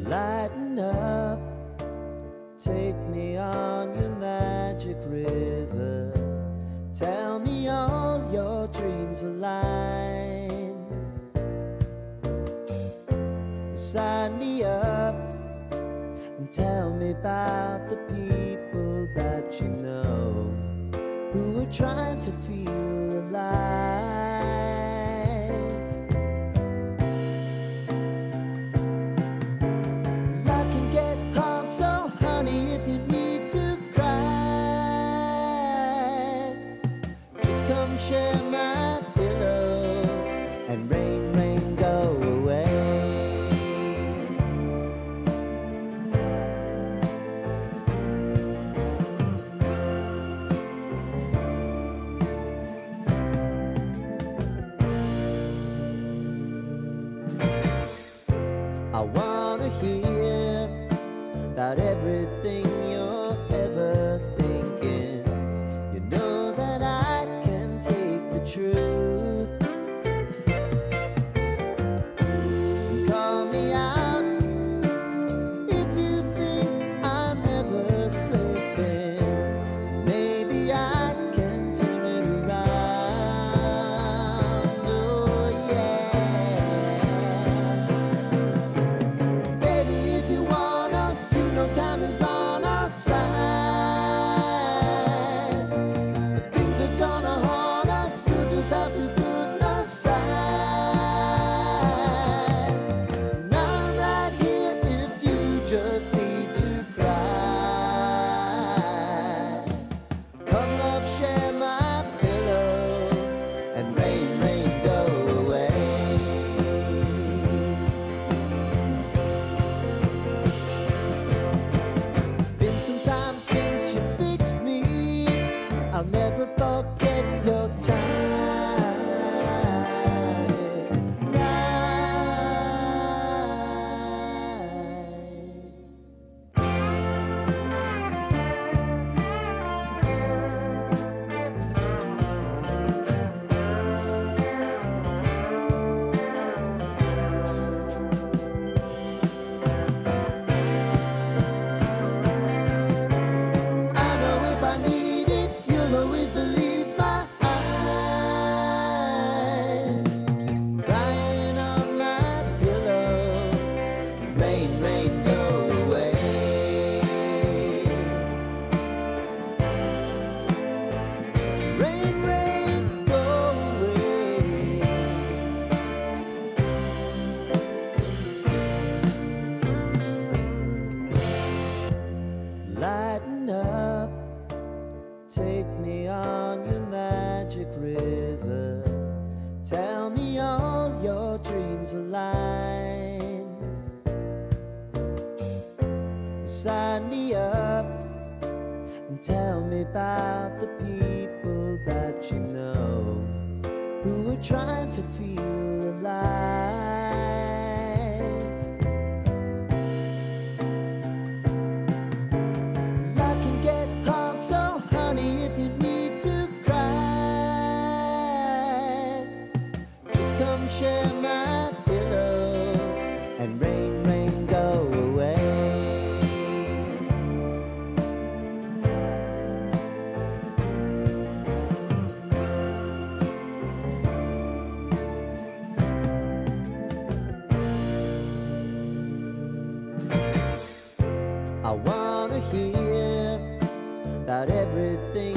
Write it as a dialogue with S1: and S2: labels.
S1: Lighten up, take me on your magic river. Tell me all your dreams align. Sign me up and tell me about the people that you know who are trying to feel alive. Life can get hard, so honey, if you need to cry, just come share my pillow and rain, rain, go away. I wanna hear about everything you're ever thinking. You know that I can take the truth. Call me out if you think I'm never slipping. Maybe I can turn it around. Oh yeah. Baby, if you want us, you know time is on our side. Things are gonna haunt us, we'll just have to put aside. And I'm right here if you just need to cry. Come love, share my pillow and rain, rain, go away. Been some time since you fixed me. I'll never forget your time. I know if I need it, you'll always believe my eyes. Crying on my pillow, rain, rain, go away. Rain, rain, go away. Lighten up, take me on your magic river. Tell me all your dreams align. Sign me up and tell me about the people that you know who are trying to feel alive. Life can get hard, so honey, if you need to cry, just come share my pillow and rain, rain, go away. I wanna hear about everything